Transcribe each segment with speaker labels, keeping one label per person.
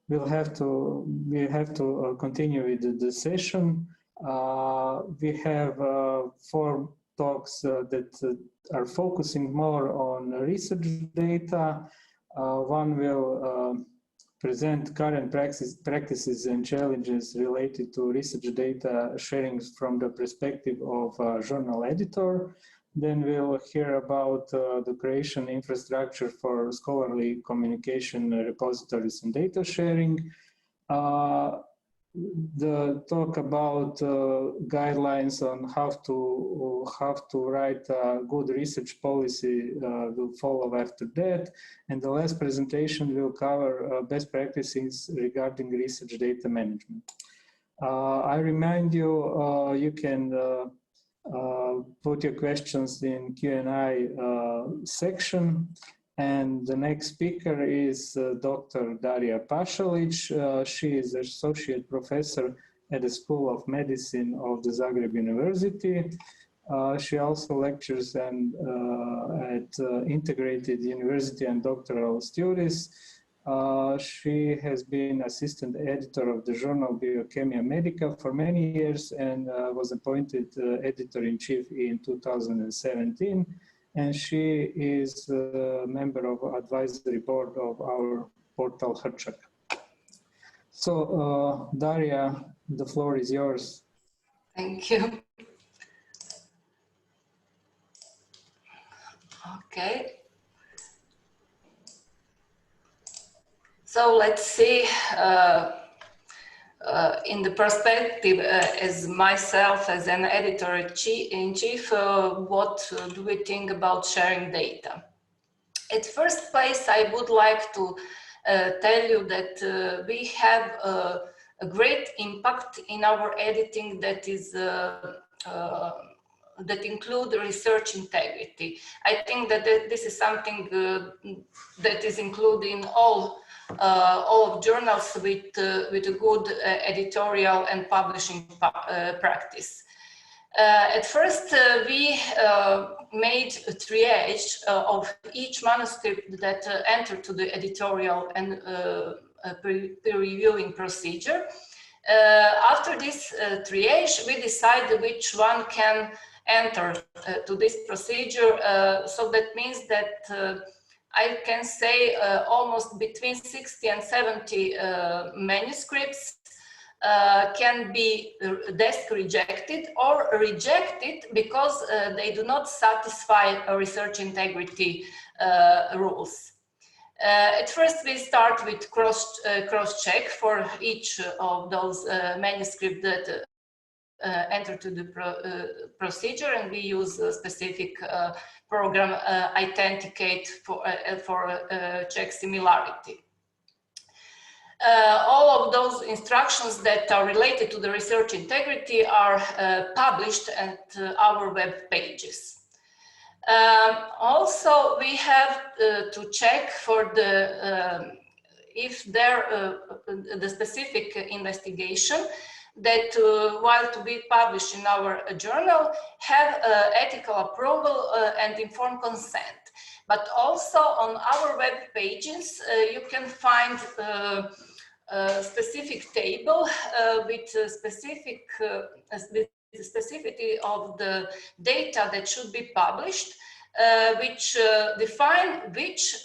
Speaker 1: we have to continue with the session. We have 4 talks that are focusing more on research data. One will present current practices and challenges related to research data sharing from the perspective of a journal editor. Then we'll hear about the Croatian infrastructure for scholarly communication repositories and data sharing. The talk about guidelines on how to write a good research policy will follow after that, and the last presentation will cover best practices regarding research data management. I remind you, you can put your questions in Q&A section. And the next speaker is Dr. Daria Pašalić. She is associate professor at the School of Medicine of the Zagreb University. She also lectures at integrated university and doctoral studies. She has been assistant editor of the journal Biochemia Medica for many years and was appointed editor-in-chief in 2017. And she is a member of advisory board of our portal Celjak. So, Daria, the floor is yours.
Speaker 2: Thank you. Okay. So let's see, in the perspective as myself as an editor-in-chief, what do we think about sharing data? At first place, I would like to tell you that we have a great impact in our editing that is that include research integrity. I think that this is something that is included in all of journals with a good editorial and publishing practice. At first, we made a triage of each manuscript that entered to the editorial and peer reviewing procedure. After this triage, we decided which one can enter to this procedure. So that means that I can say almost between 60 and 70 manuscripts can be desk rejected or rejected because they do not satisfy research integrity rules. At first, we start with cross-check for each of those manuscripts that enter to the procedure, and we use a specific program Authenticate for check similarity. All of those instructions that are related to the research integrity are published at our web pages. Also, we have to check for the if there the specific investigation that while to be published in our journal have ethical approval and informed consent. But also on our web pages, you can find a specific table with specific the specificity of the data that should be published, which define which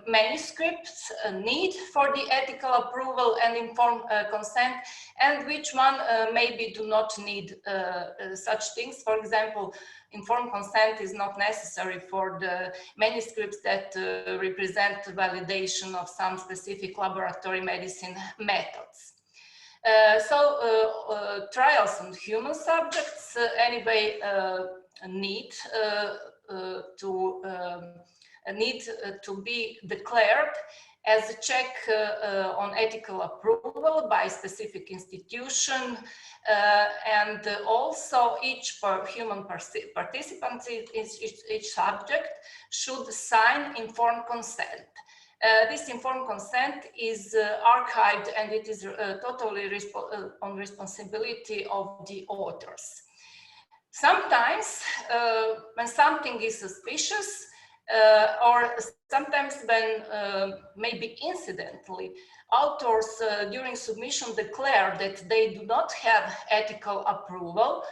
Speaker 2: manuscripts need for the ethical approval and informed consent, and which one maybe do not need such things. For example, informed consent is not necessary for the manuscripts that represent validation of some specific laboratory medicine methods. Trials on human subjects anyway need to be declared as a check on ethical approval by specific institution, and also each human participant, each subject should sign informed consent. This informed consent is archived, and it is totally on responsibility of the authors. Sometimes, when something is suspicious, or sometimes when maybe incidentally authors during submission declare that they do not have ethical approval,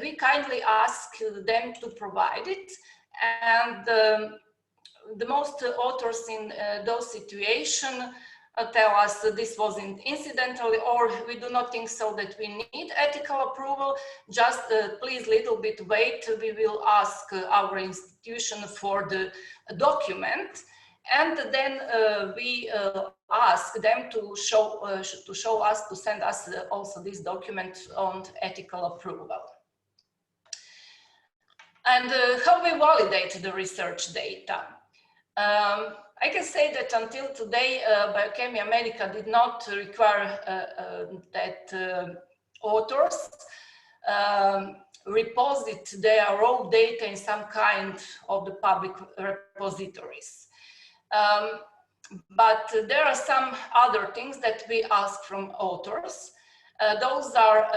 Speaker 2: we kindly ask them to provide it. And the most authors in those situations tell us that this was incidentally, or we do not think so that we need ethical approval, just please little bit wait, we will ask our institution for the document, and then we ask them to show us, to send us also this document on ethical approval. And how we validate the research data. I can say that until today, Biochemia Medica did not require that authors reposit their raw data in some kind of the public repositories. But there are some other things that we ask from authors. Those are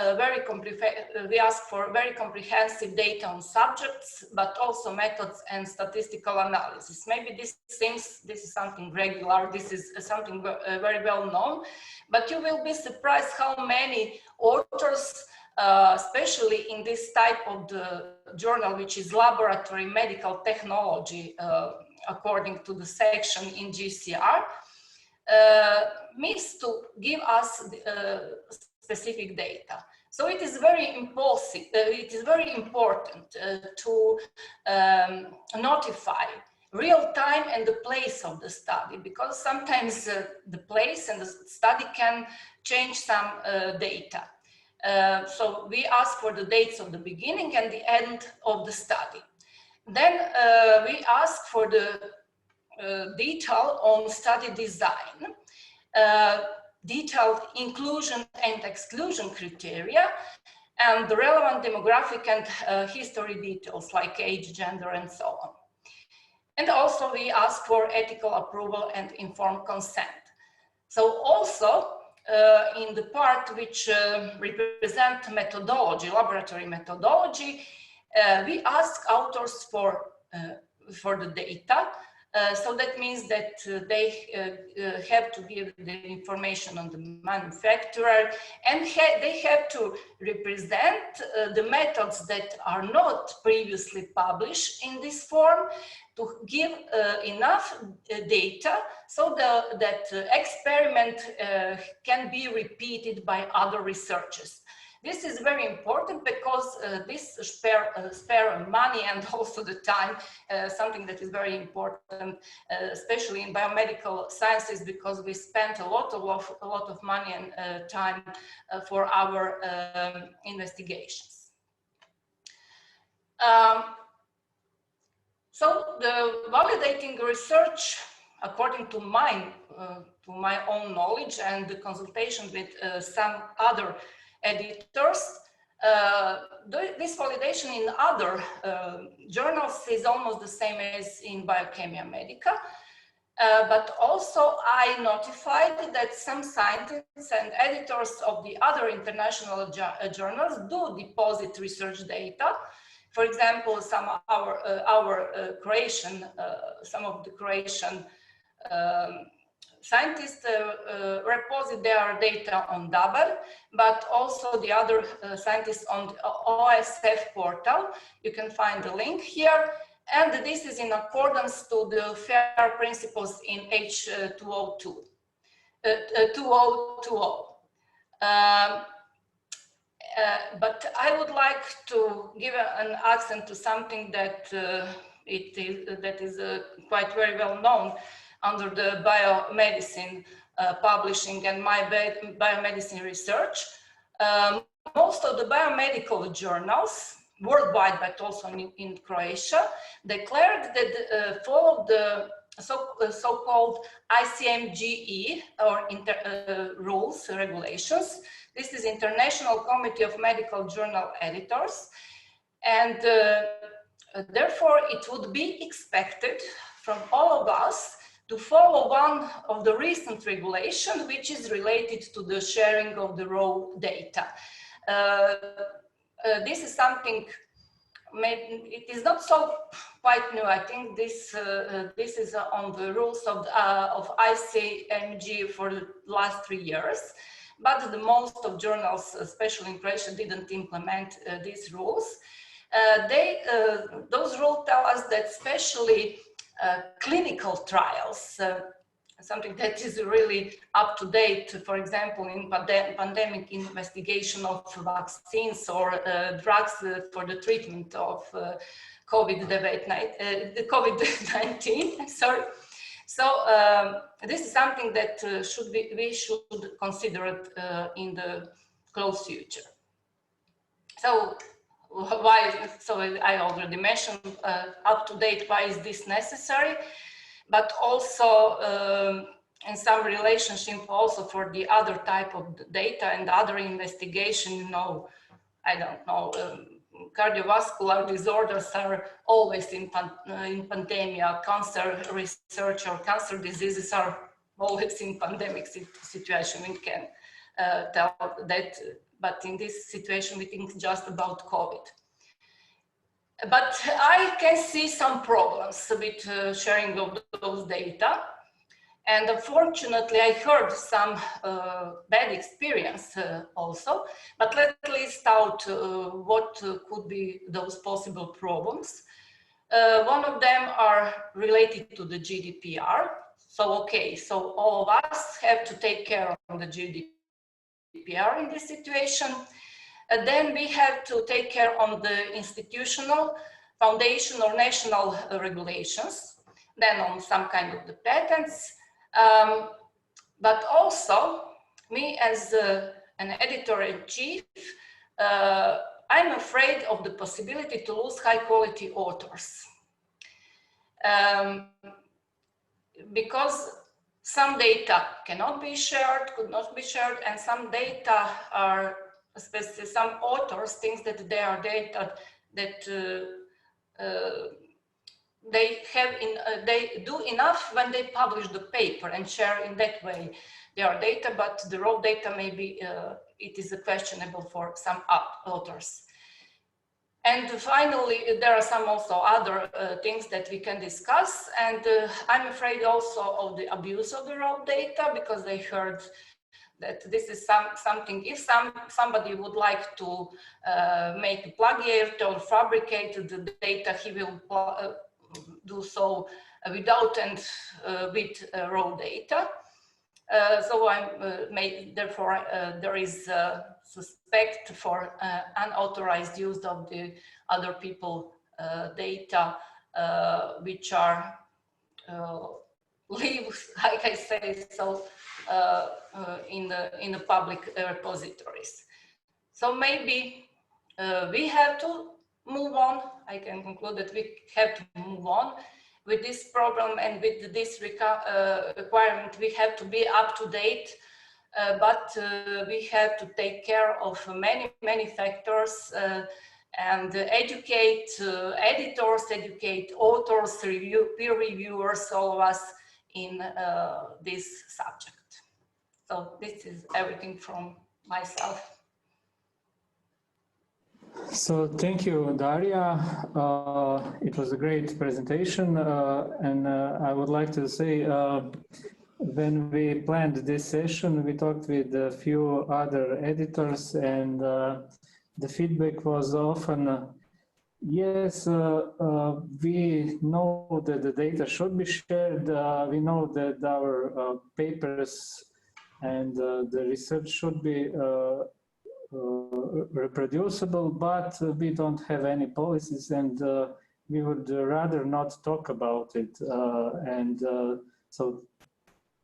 Speaker 2: we ask for very comprehensive data on subjects, but also methods and statistical analysis. Maybe this is something regular, this is something very well known, but you will be surprised how many authors, especially in this type of the journal, which is laboratory medical technology, according to the section in GCR, miss to give us specific data. So it is very important to notify real time and the place of the study, because sometimes the place and the study can change some data. So we ask for the dates of the beginning and the end of the study. Then we ask for the detail on study design, detailed inclusion and exclusion criteria, and the relevant demographic and history details like age, gender, and so on. And also we ask for ethical approval and informed consent. So also in the part which represent methodology, laboratory methodology, we ask authors for the data. So that means that they have to give the information on the manufacturer, and they have to represent the methods that are not previously published in this form, to give enough data so that experiment can be repeated by other researchers. This is very important because this spare money and also the time, something that is very important, especially in biomedical sciences, because we spent a lot of money and time for our investigations. So the validating research, according to my own knowledge and the consultation with some other editors, this validation in other journals is almost the same as in Biochemia Medica, but also I notified that some scientists and editors of the other international journals do deposit research data. For example, some of the Croatian scientists reposit their data on DABER, but also the other scientists on the OSF portal. You can find the link here. And this is in accordance to the FAIR principles in H2020. But I would like to give an accent to something that is quite very well known under the biomedicine publishing and my biomedicine research. Most of the biomedical journals worldwide, but also in Croatia, declared that follow the so-called ICMGE or rules, regulations. This is International Committee of Medical Journal Editors, and therefore it would be expected from all of us to follow one of the recent regulations, which is related to the sharing of the raw data. This is something it is not so quite new. I think this is on the rules of ICMG for the last 3 years, but the most of journals, especially in Croatia, didn't implement these rules. Those rules tell us that especially clinical trials, something that is really up to date, for example, in pandemic investigation of vaccines or drugs for the treatment of COVID-19. Sorry. So this is something that we should consider it in the close future. So why? So I already mentioned up to date. Why is this necessary? But also in some relationship also for the other type of data and other investigation, you know, I don't know, cardiovascular disorders are always in pandemia, cancer research or cancer diseases are always in pandemic situation. We can tell that, but in this situation we think just about COVID. But I can see some problems with sharing of those data. And unfortunately, I heard some bad experience also, but let's list out what could be those possible problems. One of them are related to the GDPR. So, okay, so all of us have to take care of the GDPR in this situation. Then we have to take care of the institutional, foundation or national regulations, then on some kind of the patents. But also, me as an editor-in-chief, I'm afraid of the possibility to lose high-quality authors. Because some data cannot be shared, could not be shared, and some data are, especially some authors think that they are data that they do enough when they publish the paper and share in that way their data, but the raw data maybe it is questionable for some authors. And finally, there are some also other things that we can discuss, and I'm afraid also of the abuse of the raw data, because I heard that this is something, if somebody would like to make a plagiate or fabricate the data, he will do so without and with raw data. So therefore there is suspect for unauthorized use of the other people data, which are live, like I say, so in the public repositories. So maybe we have to move on. I can conclude that we have to move on with this problem, and with this requirement we have to be up to date, but we have to take care of many factors and educate editors, educate authors, peer reviewers, all of us in this subject. So this is everything from myself.
Speaker 1: So thank you, Daria. It was a great presentation, and I would like to say, when we planned this session, we talked with a few other editors, and the feedback was often, yes, we know that the data should be shared, we know that our papers and the research should be reproducible, but we don't have any policies, and we would rather not talk about it. So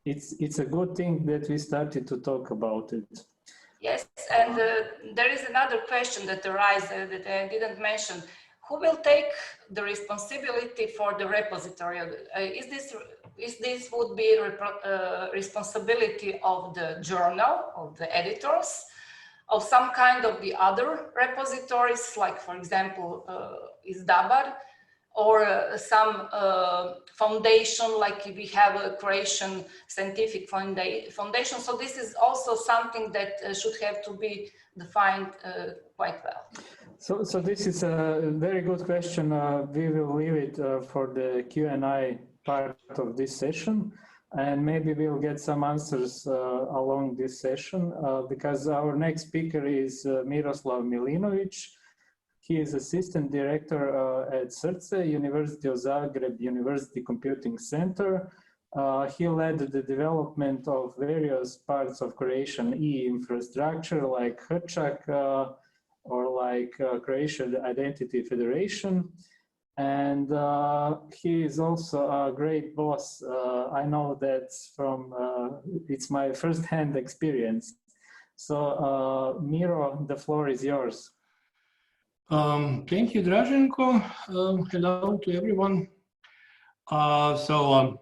Speaker 1: it's a good thing that we started to talk about it.
Speaker 2: Yes, and there is another question that arises that I didn't mention. Who will take the responsibility for the repository? Is this would be responsibility of the journal, of the editors, of some kind of the other repositories, like for example, is Dabar, or some foundation, like we have a Croatian scientific foundation. So this is also something that should have to be defined quite well.
Speaker 1: So this is a very good question. We will leave it for the Q&A part of this session, and maybe we'll get some answers along this session, because our next speaker is Miroslav Milinović. He is Assistant Director at SRCE, University of Zagreb University Computing Center. He led the development of various parts of Croatian e-infrastructure like Hrčak or like Croatian Identity Federation. And he is also a great boss. I know that from, it's my first-hand experience. So Miro, the floor is yours.
Speaker 3: Thank you, Draženko. Hello to everyone. I'll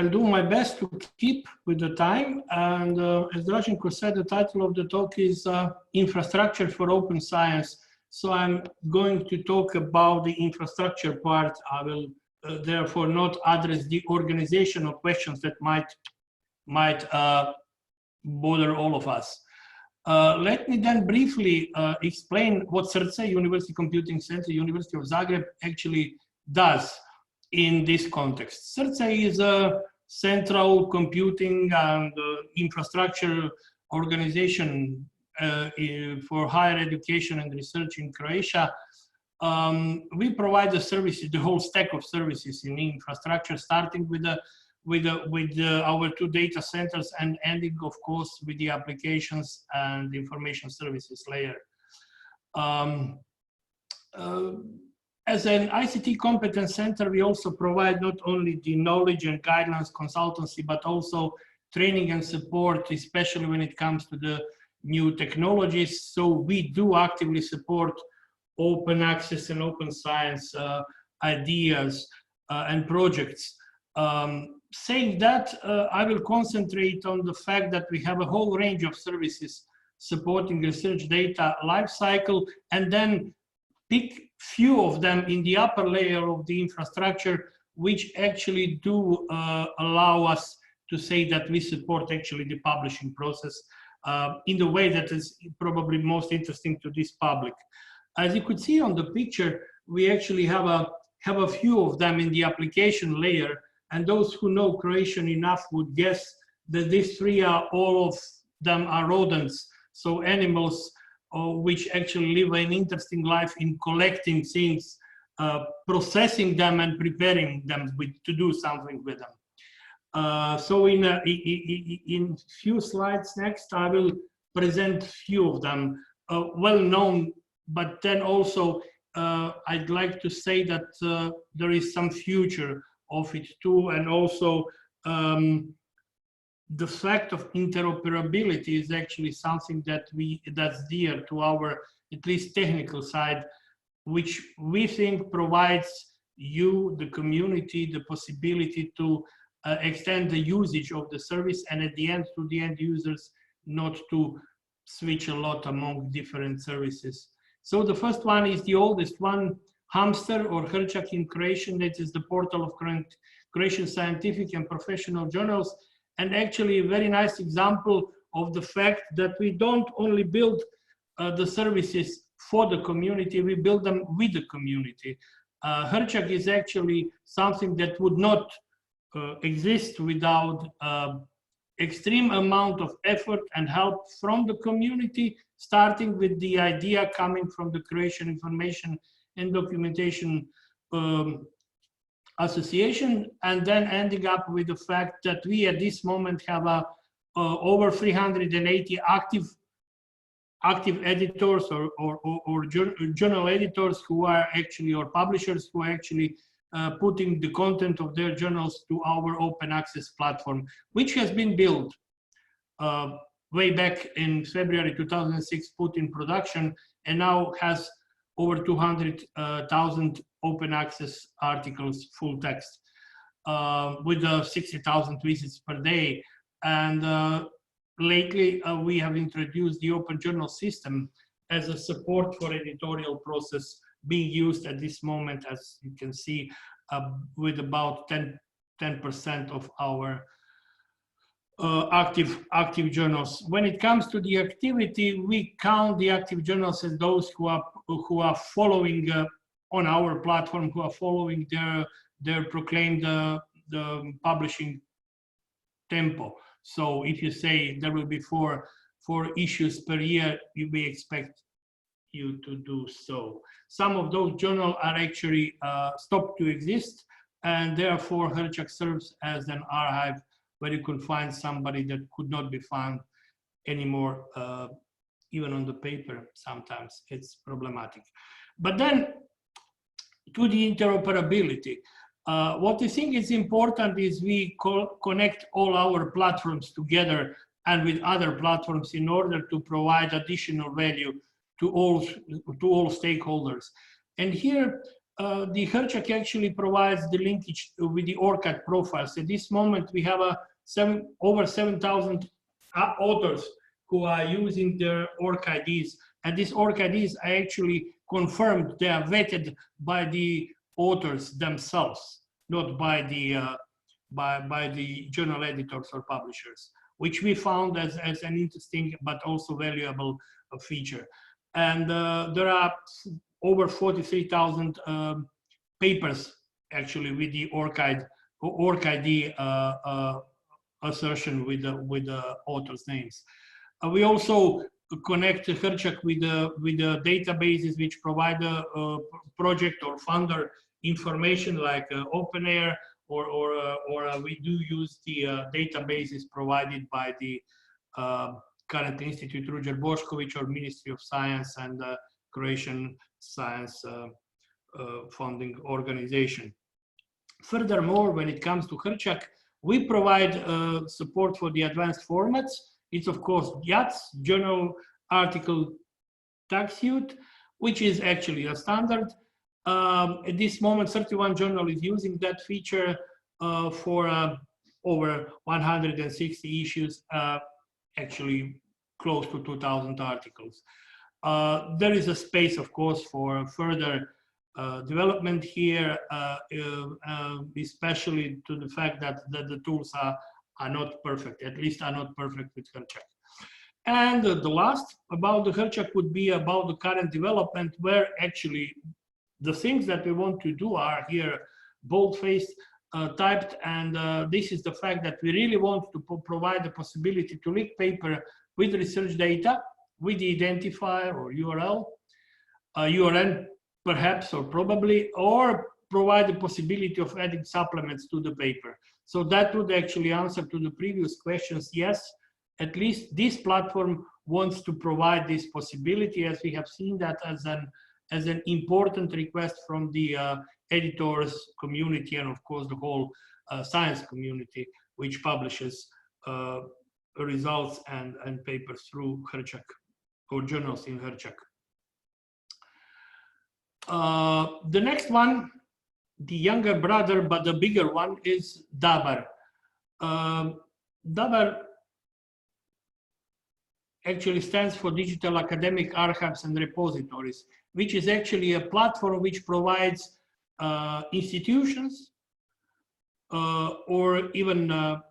Speaker 3: do my best to keep with the time. And as Draženko said, the title of the talk is Infrastructure for Open Science. So I'm going to talk about the infrastructure part. I will therefore not address the organizational questions that might bother all of us. Let me then briefly explain what SRCE, University Computing Center, University of Zagreb, actually does in this context. SRCE is a central computing and infrastructure organization for higher education and research in Croatia. We provide the services, the whole stack of services in infrastructure, starting with our 2 data centers and ending, of course, with the applications and information services layer. As an ICT competence center, we also provide not only the knowledge and guidelines consultancy, but also training and support, especially when it comes to the new technologies. So we do actively support open access and open science ideas and projects. Saying that, I will concentrate on the fact that we have a whole range of services supporting research data lifecycle, and then pick few of them in the upper layer of the infrastructure, which actually do allow us to say that we support actually the publishing process in the way that is probably most interesting to this public. As you could see on the picture, we actually have a few of them in the application layer. And those who know Croatian enough would guess that these 3 are, all of them are rodents, so animals which actually live an interesting life in collecting things, processing them and preparing them to do something with them. So in few slides next, I will present few of them, well known, but then also I'd like to say that there is some future of it too, and also the fact of interoperability is actually something that's dear to our at least technical side, which we think provides you, the community, the possibility to extend the usage of the service, and at the end to the end users, not to switch a lot among different services. So the first one is the oldest one, Hamster or Hrčak in Croatian. That is the portal of Croatian scientific and professional journals, and actually a very nice example of the fact that we don't only build the services for the community, we build them with the community. Hrčak is actually something that would not exist without extreme amount of effort and help from the community, starting with the idea coming from the Croatian Information and Documentation Association, and then ending up with the fact that we at this moment have over 380 active editors or journal editors who are actually, or publishers who are actually putting the content of their journals to our open access platform, which has been built way back in February 2006, put in production, and now has over 200,000 open access articles, full text, with 60,000 visits per day. And lately, we have introduced the open journal system as a support for editorial process being used at this moment, as you can see, with about 10% of our active journals. When it comes to the activity, we count the active journals as those who are following on our platform, who are following their proclaimed the publishing tempo. So if you say there will be four issues per year, you may expect you to do so. Some of those journals are actually stopped to exist, and therefore Hrčak serves as an archive where you can find somebody that could not be found anymore, even on the paper. Sometimes it's problematic. But then to the interoperability, what I think is important is we connect all our platforms together and with other platforms in order to provide additional value to all stakeholders. And here, the Hrčak actually provides the linkage with the ORCID profiles. At this moment, we have over 7,000 authors who are using their ORCIDs, and these ORCIDs are actually confirmed. They are vetted by the authors themselves, not by the journal editors or publishers, which we found as an interesting but also valuable feature. And there are over 43,000 papers actually with the ORCID assertion with the authors' names. We also connect Hrčak with the databases which provide project or funder information like OpenAir, or we do use the databases provided by the current Institute Ruđer Bošković or Ministry of Science and Croatian Science Funding Organization. Furthermore, when it comes to Hrčak, we provide support for the advanced formats. It's of course JATS, Journal Article Tag Suite, which is actually a standard. At this moment, 31 journal is using that feature for over 160 issues, actually close to 2,000 articles. There is a space, of course, for further development here, especially to the fact that the tools are not perfect, at least are not perfect with Hrčak. And the last about the Hrčak would be about the current development, where actually the things that we want to do are here bold-faced, typed, and this is the fact that we really want to provide the possibility to link paper with research data, with the identifier or URL, URN perhaps or probably, or provide the possibility of adding supplements to the paper. So that would actually answer to the previous questions. Yes, at least this platform wants to provide this possibility, as we have seen that as an important request from the editors community and of course the whole science community, which publishes results and papers through Hrčak or journals in Hrčak. The next one, the younger brother but the bigger one, is DABAR. DABAR actually stands for Digital Academic Archives and Repositories, which is actually a platform which provides institutions or even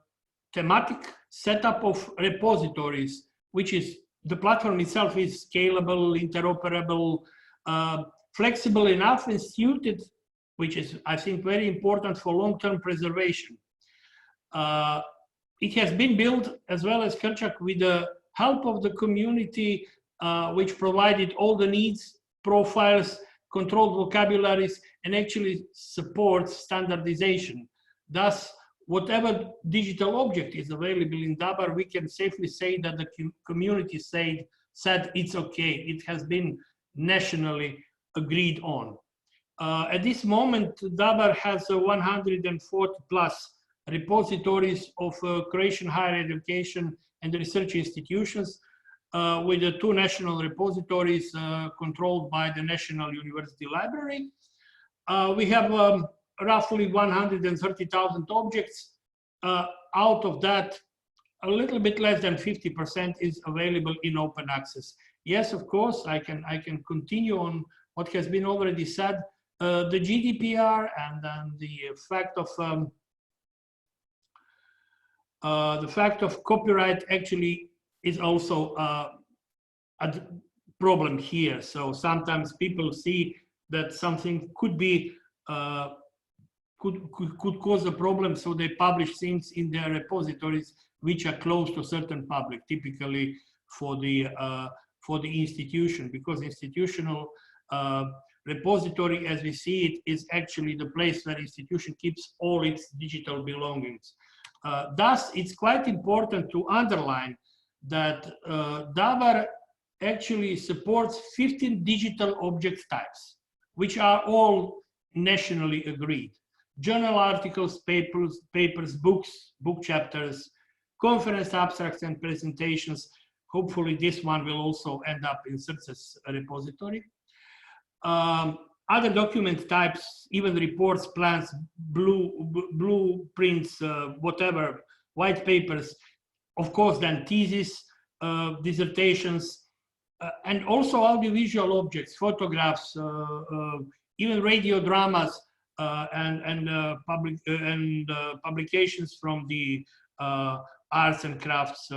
Speaker 3: thematic setup of repositories, which is, the platform itself is scalable, interoperable, flexible enough and suited, which is, I think, very important for long-term preservation. It has been built as well as Hrčak with the help of the community, which provided all the needs, profiles, controlled vocabularies, and actually supports standardization. Thus, whatever digital object is available in DABAR, we can safely say that the community said it's okay. It has been nationally agreed on. At this moment, DABAR has 140 plus repositories of Croatian higher education and research institutions, with the 2 national repositories controlled by the National University Library. We have roughly 130,000 objects. Out of that, a little bit less than 50% is available in open access. Yes, of course, I can continue what has been already said. The GDPR and then the fact of copyright actually is also a problem here. So sometimes people see that something could be could cause a problem, so they publish things in their repositories which are close to certain public, typically for the institution, because institutional repository, as we see it, is actually the place where institution keeps all its digital belongings. Thus, it's quite important to underline that DABAR actually supports 15 digital object types, which are all nationally agreed. Journal articles, papers, books, book chapters, conference abstracts and presentations. Hopefully this one will also end up in SRCE's repository. Other document types, even reports, plans, blueprints, whatever, white papers, of course, then theses, dissertations, and also audiovisual objects, photographs, even radio dramas, and publications from the arts and crafts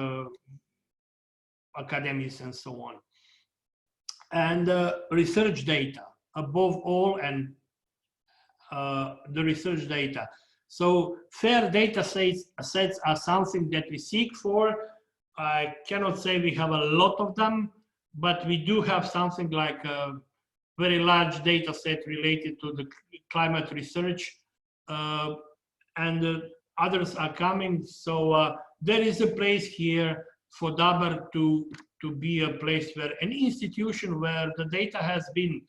Speaker 3: academies and so on. And research data, above all, and the research data. So fair data sets are something that we seek for. I cannot say we have a lot of them, but we do have something like a very large data set related to the climate research, and others are coming. So there is a place here for DABAR to be a place where an institution where the data has been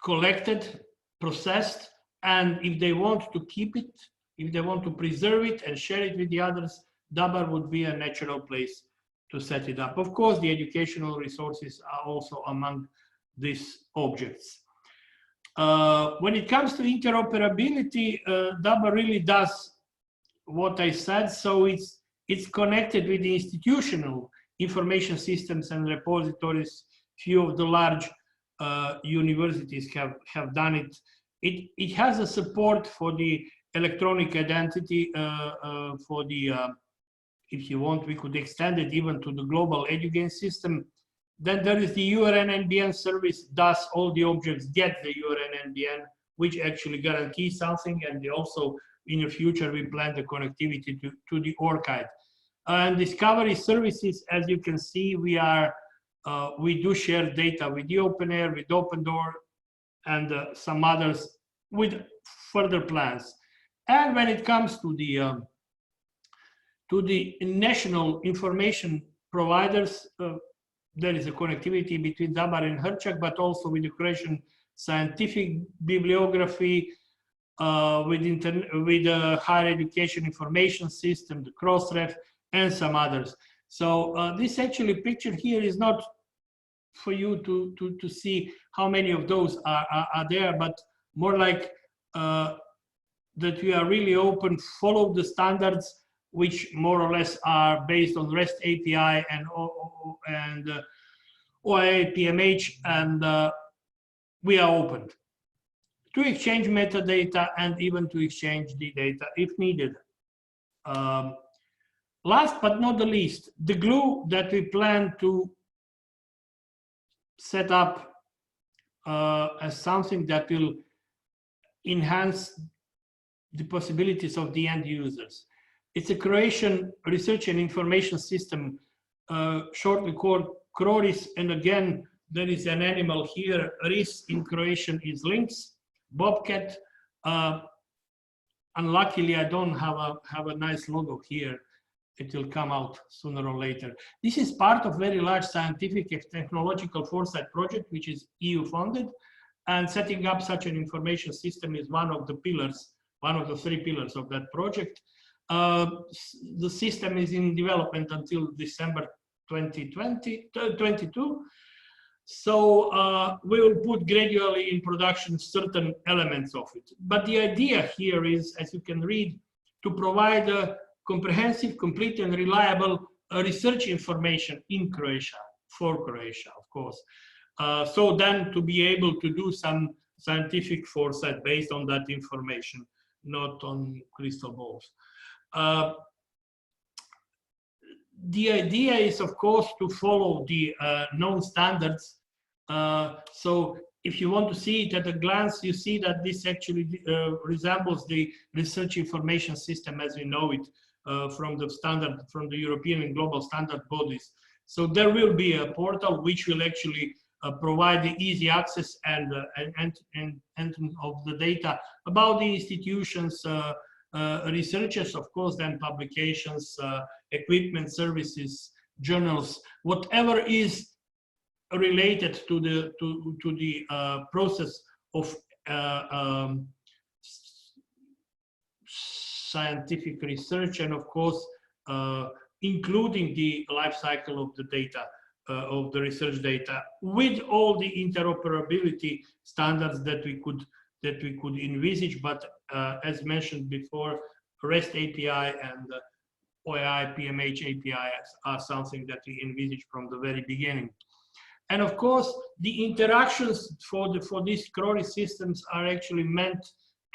Speaker 3: collected, processed, and if they want to keep it, if they want to preserve it and share it with the others, DABAR would be a natural place to set it up. Of course, the educational resources are also among these objects. When it comes to interoperability, DABAR really does what I said. So it's connected with the institutional information systems and repositories. Few of the large universities have done it. It has a support for the electronic identity, for the if you want, we could extend it even to the global EduGain system. Then there is the URN-NBN service. Thus, all the objects get the URN-NBN, which actually guarantees something. And also, in the future, we plan the connectivity to the ORCID. And discovery services, as you can see, we do share data with the Open Air, with Open Door, and some others with further plans. And when it comes to the national information providers, there is a connectivity between DABAR and Hrčak, but also with the Croatian scientific bibliography, with the higher education information system, the Crossref, and some others. So this actually picture here is not for you to see how many of those are there, but more like that we are really open, follow the standards, which more or less are based on REST API and OIA PMH, and we are open to exchange metadata and even to exchange the data if needed. Last but not the least, the glue that we plan to set up as something that will enhance the possibilities of the end users. It's a Croatian research and information system, shortly called CRORIS, and again, there is an animal here. RIS in Croatian is lynx, bobcat. Unluckily, I don't have a nice logo here. It will come out sooner or later. This is part of very large scientific and technological foresight project, which is EU funded, and setting up such an information system is one of the pillars, one of the 3 pillars of that project. The system is in development until December 2022. So we will put gradually in production certain elements of it. But the idea here is, as you can read, to provide a comprehensive, complete, and reliable research information in Croatia. for Croatia, of course. So then to be able to do some scientific foresight based on that information, not on crystal balls. The idea is, of course, to follow the known standards. So if you want to see it at a glance, you see that this actually resembles the research information system as we know it from the European and global standard bodies. So there will be a portal which will actually provide the easy access and of the data about the institutions, researchers, of course, then publications, equipment, services, journals, whatever is related to the process of scientific research, and of course including the life cycle of the data, of the research data, with all the interoperability standards that we could envisage. But as mentioned before, REST API and OAI PMH APIs are something that we envisage from the very beginning. And of course, the interactions for these CRORI systems are actually meant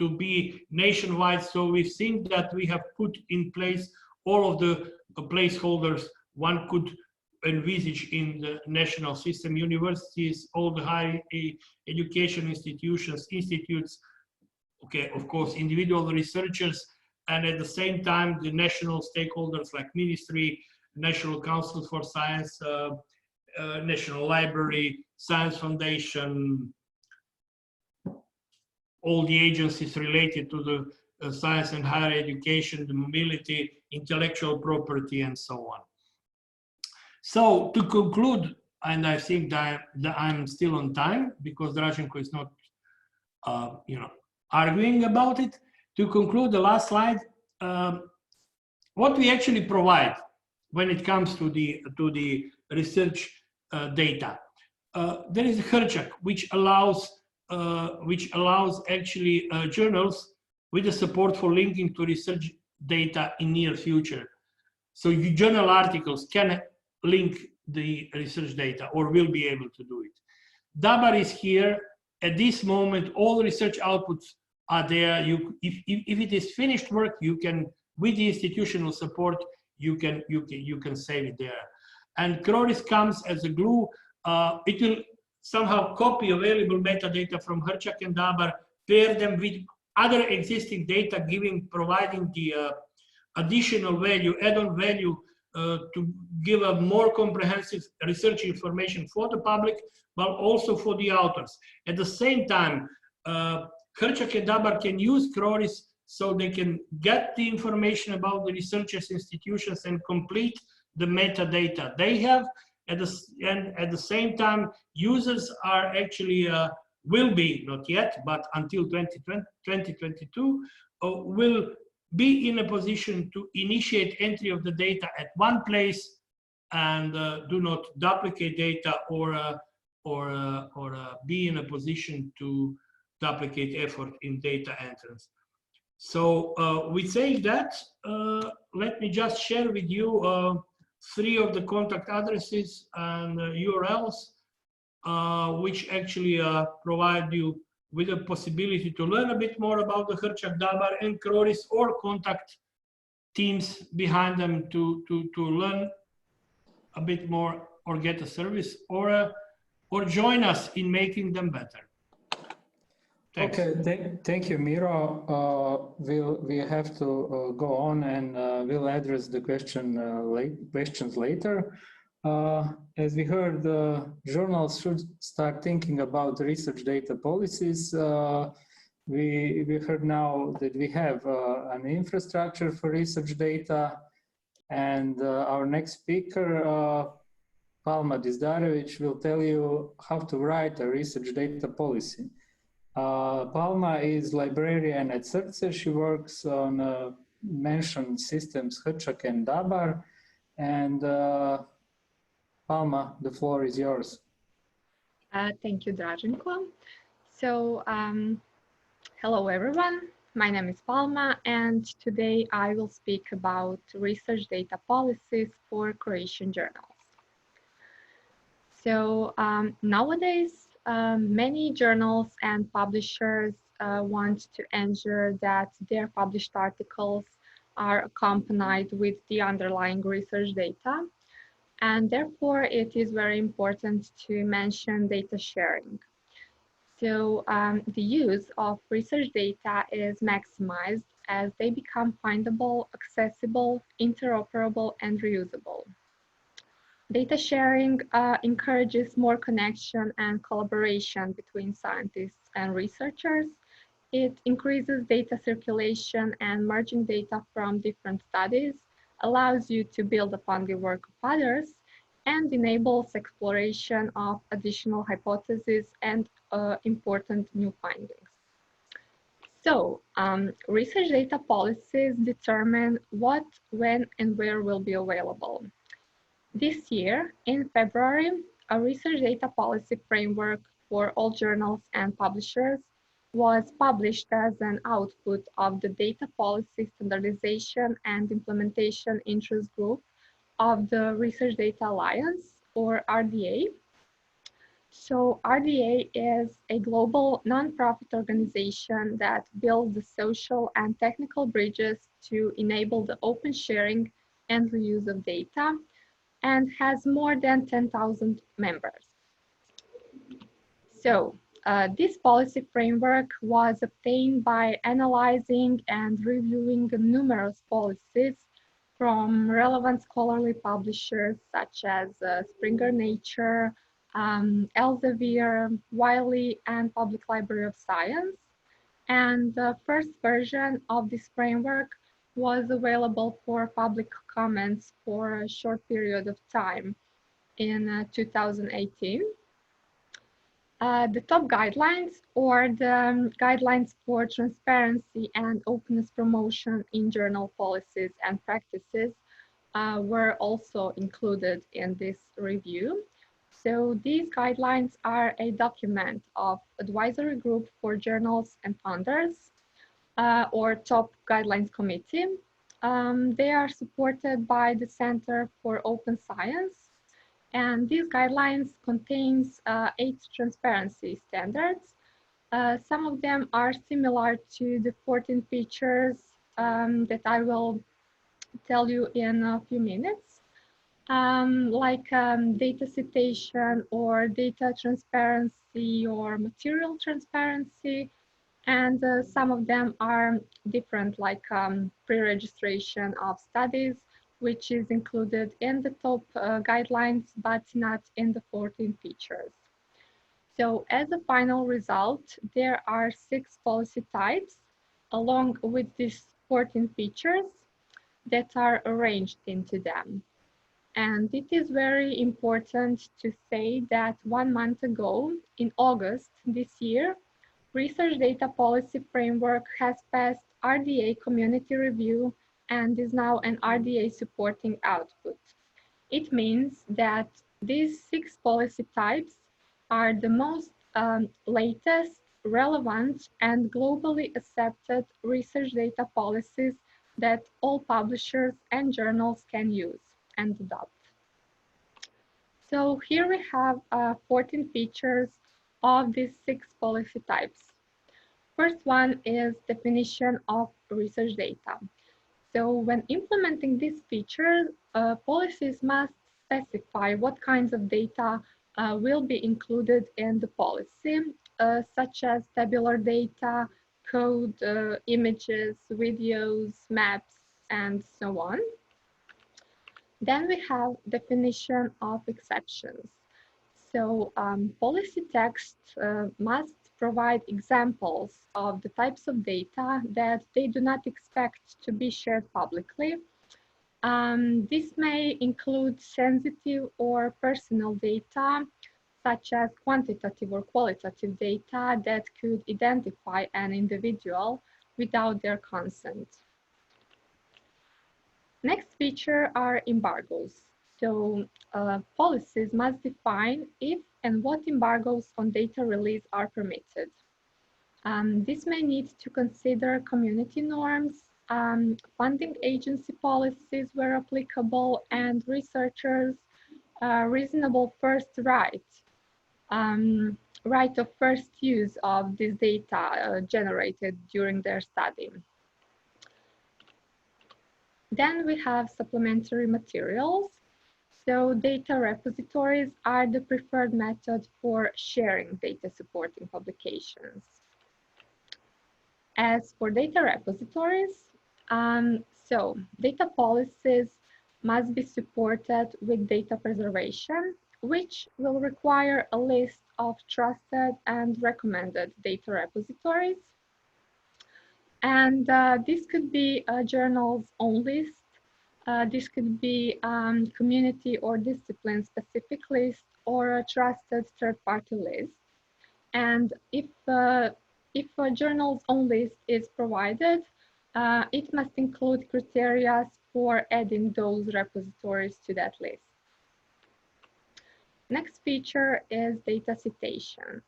Speaker 3: to be nationwide. So we've seen that we have put in place all of the placeholders one could envisage in the national system: universities, all the higher education institutions, institutes, okay, of course, individual researchers, and at the same time, the national stakeholders like Ministry, National Council for Science, National Library, Science Foundation, all the agencies related to the science and higher education, the mobility, intellectual property, and so on. So to conclude, and I think that I'm still on time because Draženko is not, arguing about it. To conclude, the last slide, what we actually provide when it comes to the research data. There is a Hrčak, which allows actually journals with the support for linking to research data in near future. So your journal articles can link the research data or will be able to do it. DABAR is here. At this moment, all research outputs are there. If it is finished work, you can, with the institutional support, you can save it there. And CRORIS comes as a glue. It will somehow copy available metadata from Hrčak and DABAR, pair them with other existing data, providing the additional value, add-on value to give a more comprehensive research information for the public, but also for the authors. At the same time, Hrčak and DABAR can use CRORIS so they can get the information about the researchers, institutions, and complete the metadata they have. And at the same time, users are actually, will be, not yet, but until 2022, will be in a position to initiate entry of the data at one place and do not duplicate data or be in a position to duplicate effort in data entrance. So with saying that, let me just share with you 3 of the contact addresses and URLs, which actually provide you with a possibility to learn a bit more about the Hrčak, DABAR, and CRORIS, or contact teams behind them to learn a bit more or get a service or join us in making them better. Thanks.
Speaker 1: Okay, thank you, Miro. We have to go on and we'll address the questions later. As we heard, journals should start thinking about research data policies. We heard now that we have an infrastructure for research data, and our next speaker, Palma Dizdarević, will tell you how to write a research data policy. Palma is librarian at SRCE. She works on mentioned systems Hrčak and DABAR. And Palma, the floor is yours.
Speaker 4: Thank you, Draženko. So, hello everyone. My name is Palma, and today I will speak about research data policies for Croatian journals. So nowadays, many journals and publishers want to ensure that their published articles are accompanied with the underlying research data. And therefore, it is very important to mention data sharing. So the use of research data is maximized as they become findable, accessible, interoperable, and reusable. Data sharing encourages more connection and collaboration between scientists and researchers. It increases data circulation, and merging data from different studies allows you to build upon the work of others and enables exploration of additional hypotheses and important new findings. So, research data policies determine what, when, and where will be available. This year, in February, a research data policy framework for all journals and publishers was published as an output of the Data Policy Standardization and Implementation Interest Group of the Research Data Alliance, or RDA. So RDA is a global nonprofit organization that builds the social and technical bridges to enable the open sharing and reuse of data, and has more than 10,000 members. So this policy framework was obtained by analyzing and reviewing numerous policies from relevant scholarly publishers such as Springer Nature, Elsevier, Wiley, and Public Library of Science. And the first version of this framework was available for public comments for a short period of time in 2018. The top guidelines, or the guidelines for transparency and openness promotion in journal policies and practices, were also included in this review. So these guidelines are a document of advisory group for journals and funders, or top guidelines committee. They are supported by the Center for Open Science, and these guidelines contains 8 transparency standards. Some of them are similar to the 14 features that I will tell you in a few minutes, like data citation or data transparency or material transparency. And some of them are different, like pre-registration of studies, which is included in the top guidelines, but not in the 14 features. So as a final result, there are 6 policy types, along with these 14 features that are arranged into them. And it is very important to say that 1 month ago, in August this year, Research Data Policy Framework has passed RDA community review and is now an RDA supporting output. It means that these 6 policy types are the most latest, relevant, and globally accepted research data policies that all publishers and journals can use and adopt. So here we have 14 features of these 6 policy types. First one is definition of research data. So when implementing this feature, policies must specify what kinds of data will be included in the policy, such as tabular data, code, images, videos, maps, and so on. Then we have definition of exceptions. So policy text must provide examples of the types of data that they do not expect to be shared publicly. This may include sensitive or personal data, such as quantitative or qualitative data that could identify an individual without their consent. Next feature are embargoes. So policies must define if and what embargoes on data release are permitted. This may need to consider community norms, funding agency policies where applicable, and researchers reasonable first right, right of first use of this data generated during their study. Then we have supplementary materials. So data repositories are the preferred method for sharing data supporting publications. As for data repositories, so data policies must be supported with data preservation, which will require a list of trusted and recommended data repositories. And this could be a journal's own list. This could be community or discipline specific list or a trusted third-party list. And if a journal's own list is provided, it must include criteria for adding those repositories to that list. Next feature is data citation.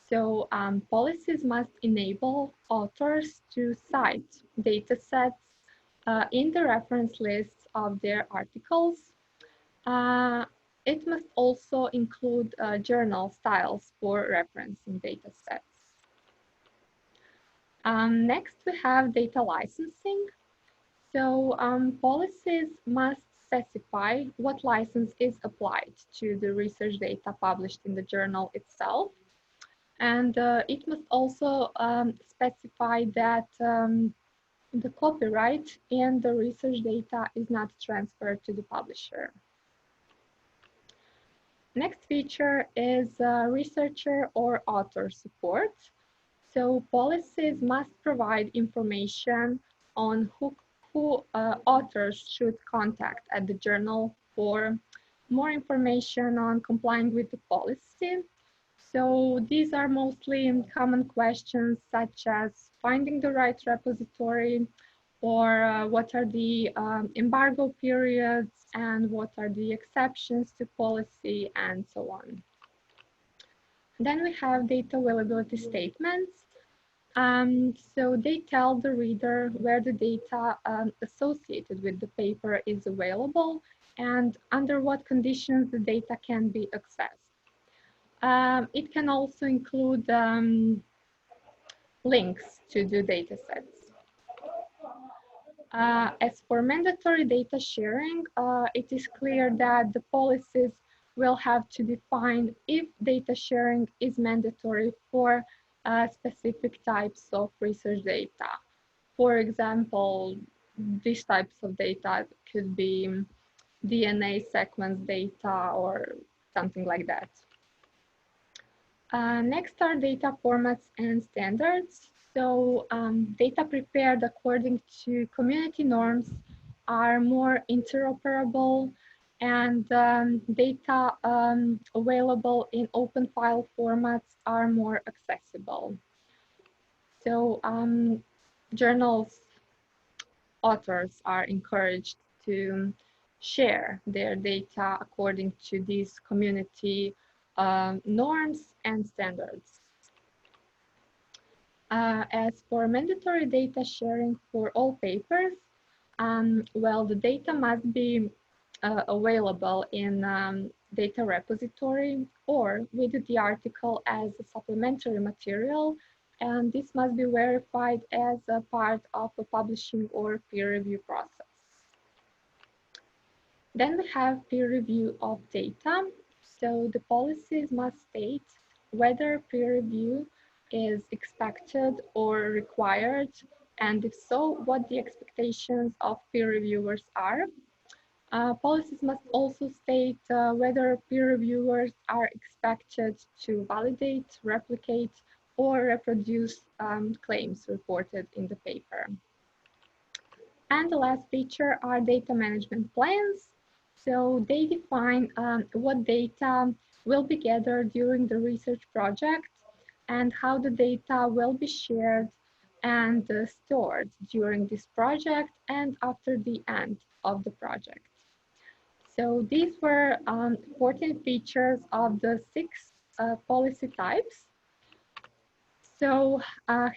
Speaker 4: So policies must enable authors to cite data sets in the reference lists of their articles. It must also include journal styles for referencing data sets. Next, we have data licensing. So policies must specify what license is applied to the research data published in the journal itself. And it must also specify that the copyright in the research data is not transferred to the publisher. Next feature is researcher or author support. So policies must provide information on who authors should contact at the journal for more information on complying with the policy. So these are mostly common questions such as finding the right repository, or what are the embargo periods, and what are the exceptions to policy, and so on. Then we have data availability statements. So they tell the reader where the data associated with the paper is available and under what conditions the data can be accessed. It can also include links to the data sets. As for mandatory data sharing, it is clear that the policies will have to define if data sharing is mandatory for specific types of research data. For example, these types of data could be DNA sequence data or something like that. Next are data formats and standards. So data prepared according to community norms are more interoperable, and data available in open file formats are more accessible. So journals authors are encouraged to share their data according to these community norms and standards. As for mandatory data sharing for all papers, well, the data must be available in data repository or with the article as a supplementary material, and this must be verified as a part of a publishing or peer review process. Then we have peer review of data. So the policies must state whether peer review is expected or required, and if so, what the expectations of peer reviewers are. Policies must also state whether peer reviewers are expected to validate, replicate, or reproduce claims reported in the paper. And the last feature are data management plans. So they define what data will be gathered during the research project and how the data will be shared and stored during this project and after the end of the project. So these were 14 features of the 6 policy types. So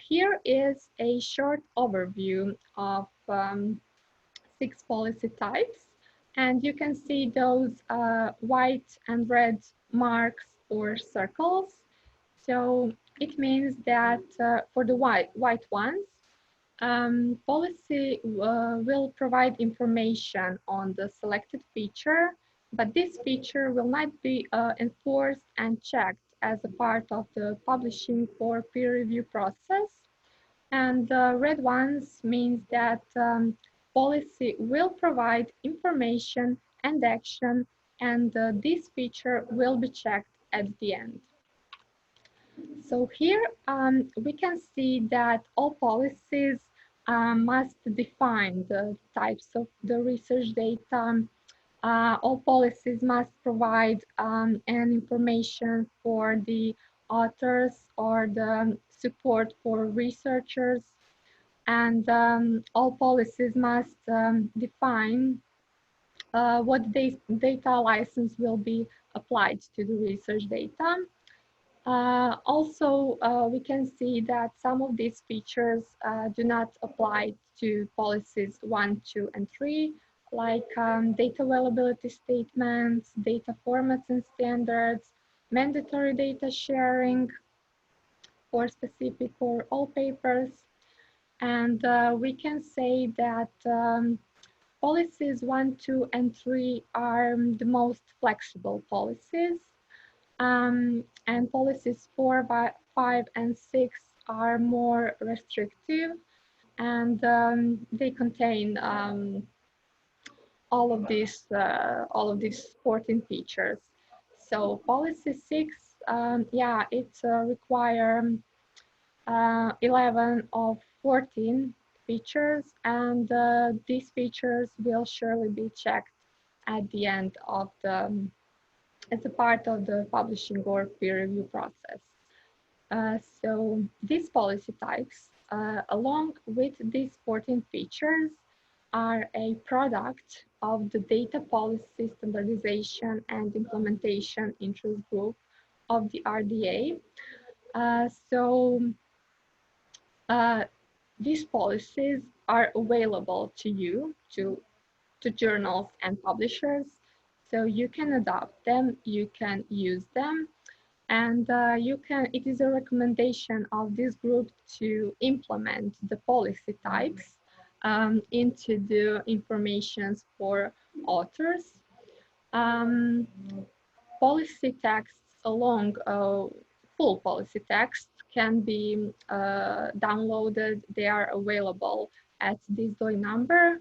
Speaker 4: here is a short overview of 6 policy types. And you can see those white and red marks or circles. So it means that for the white ones, policy will provide information on the selected feature, but this feature will not be enforced and checked as a part of the publishing or peer review process. And the red ones means that policy will provide information and action, and this feature will be checked at the end. So here we can see that all policies must define the types of the research data. All policies must provide an information for the authors or the support for researchers. And all policies must define what data license will be applied to the research data. Also, we can see that some of these features do not apply to policies 1, 2, and 3, like data availability statements, data formats and standards, mandatory data sharing for specific or all papers. And we can say that policies 1, 2, and 3 are the most flexible policies. And policies 4, 5, and 6 are more restrictive, and they contain all of these 14 features. So policy 6, yeah, it's require 11 of 14 features, and these features will surely be checked at the end of the as a part of the publishing or peer review process. So these policy types, along with these 14 features, are a product of the data policy standardization and implementation interest group of the RDA. These policies are available to you, to journals and publishers. So you can adopt them, you can use them, and it is a recommendation of this group to implement the policy types into the informations for authors. Policy texts along full policy text can be downloaded. They are available at this DOI number.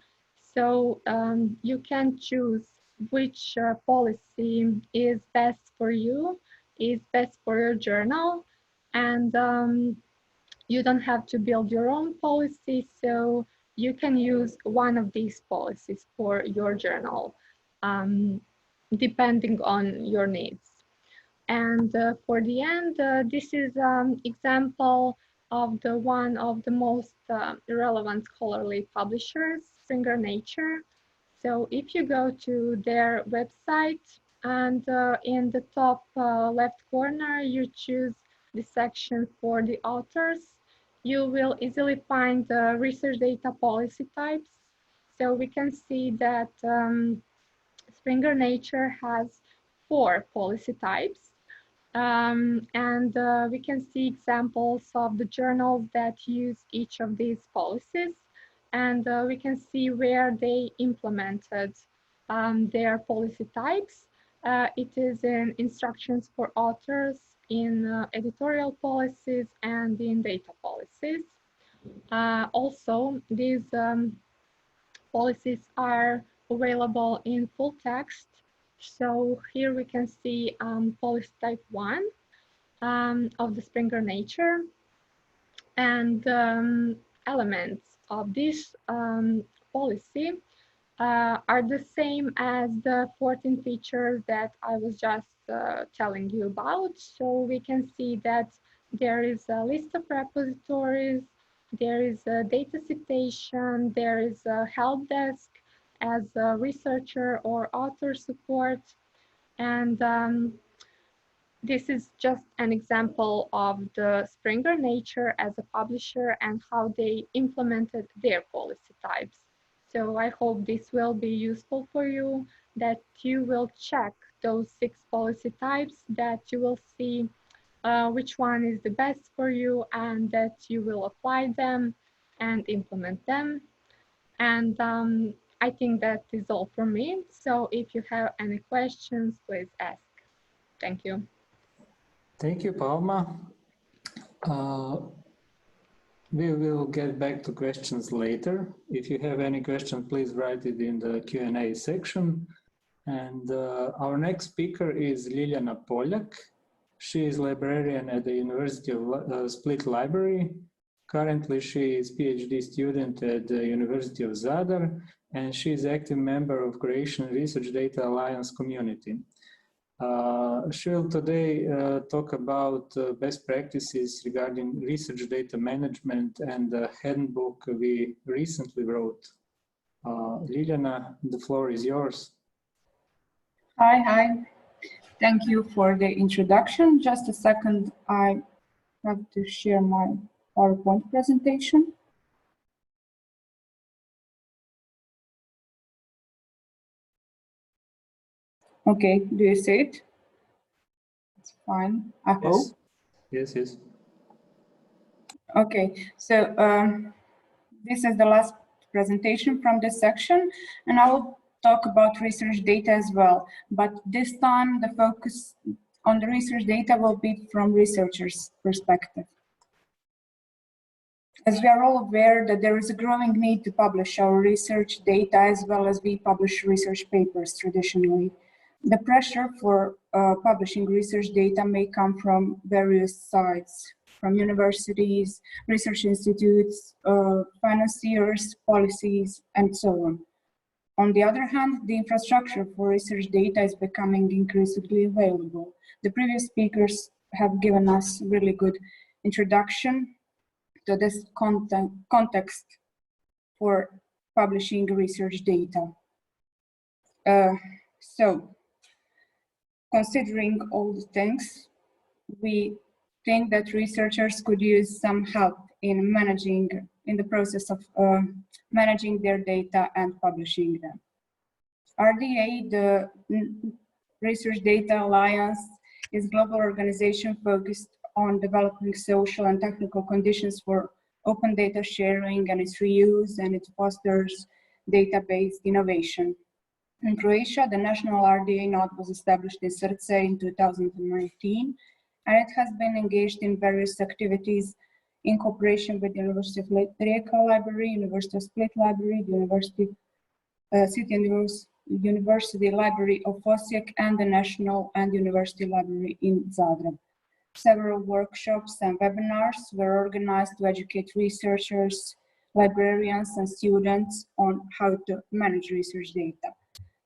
Speaker 4: So you can choose which policy is best for you, is best for your journal, and you don't have to build your own policy, so you can use one of these policies for your journal, depending on your needs. And for the end, this is an example of one of the most relevant scholarly publishers, Springer Nature. So if you go to their website and in the top left corner, you choose the section for the authors, you will easily find the research data policy types. So we can see that Springer Nature has 4 policy types. And we can see examples of the journals that use each of these policies. And we can see where they implemented their policy types. It is in instructions for authors, in editorial policies, and in data policies. Also, these policies are available in full text. So here we can see policy type 1 of the Springer Nature, and elements of this policy are the same as the 14 features that I was just telling you about. So we can see that there is a list of repositories, there is a data citation, there is a help desk as a researcher or author support. And this is just an example of the Springer Nature as a publisher and how they implemented their policy types. So I hope this will be useful for you, that you will check those 6 policy types, that you will see which one is the best for you, and that you will apply them and implement them. And I think that is all from me. So if you have any questions, please ask. Thank you.
Speaker 1: Thank you, Palma. We will get back to questions later. If you have any questions, please write it in the Q&A section. And our next speaker is Ljiljana Poljak. She is librarian at the University of Split Library. Currently, she is PhD student at the University of Zadar, and she is active member of Croatian Research Data Alliance community. She will today talk about best practices regarding research data management and the handbook we recently wrote. Ljiljana, the floor is yours.
Speaker 5: Hi. Thank you for the introduction. Just a second, I have to share my PowerPoint presentation. Okay, do you see it? It's fine, I hope.
Speaker 1: Yes.
Speaker 5: Okay, so this is the last presentation from this section, and I will talk about research data as well. But this time, the focus on the research data will be from researchers' perspective. As we are all aware that there is a growing need to publish our research data as well as we publish research papers traditionally. The pressure for publishing research data may come from various sides, from universities, research institutes, financiers, policies, and so on. On the other hand, the infrastructure for research data is becoming increasingly available. The previous speakers have given us a really good introduction to this context for publishing research data. So, considering all the things, we think that researchers could use some help in the process of managing their data and publishing them. RDA, the Research Data Alliance, is a global organization focused on developing social and technical conditions for open data sharing and its reuse, and it fosters data-based innovation. In Croatia, the national RDA node was established in SRCE in 2019, and it has been engaged in various activities in cooperation with the University of Rijeka Library, University of Split Library, the University Library of Osijek, and the National and University Library in Zagreb. Several workshops and webinars were organized to educate researchers, librarians, and students on how to manage research data.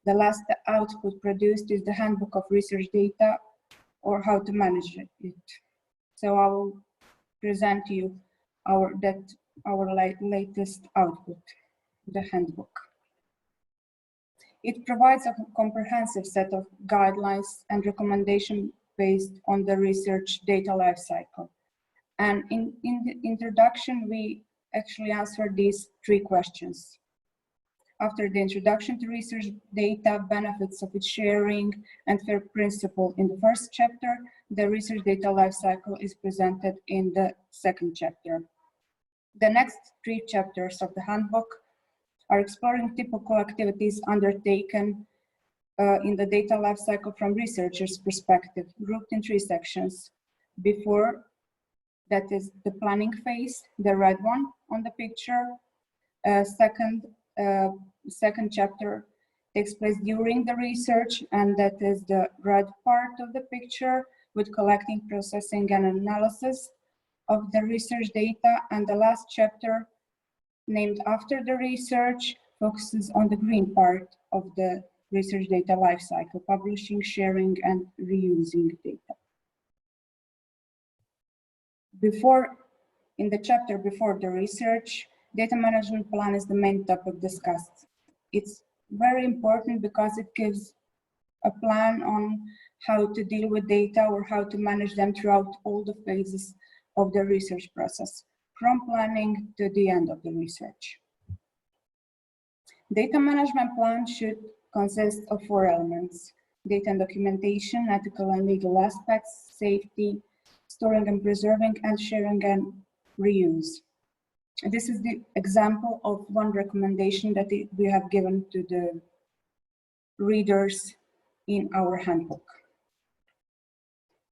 Speaker 5: The last output produced is the Handbook of Research Data, or how to manage it. So I will present to you our latest output, the handbook. It provides a comprehensive set of guidelines and recommendations based on the research data lifecycle. And in the introduction, we actually answered these 3 questions. After the introduction to research data, benefits of its sharing, and fair principle in the first chapter, the research data lifecycle is presented in the second chapter. The next 3 chapters of the handbook are exploring typical activities undertaken in the data lifecycle from researchers' perspective, grouped in 3 sections. Before, that is the planning phase, the red one on the picture. Second chapter takes place during the research, and that is the red part of the picture with collecting, processing, and analysis of the research data. And the last chapter, named after the research, focuses on the green part of the research data lifecycle, publishing, sharing, and reusing data. In the chapter before the research, data management plan is the main topic discussed. It's very important because it gives a plan on how to deal with data or how to manage them throughout all the phases of the research process, from planning to the end of the research. Data management plan should consist of 4 elements: data and documentation, ethical and legal aspects, safety, storing and preserving, and sharing and reuse. This is the example of one recommendation that we have given to the readers in our handbook.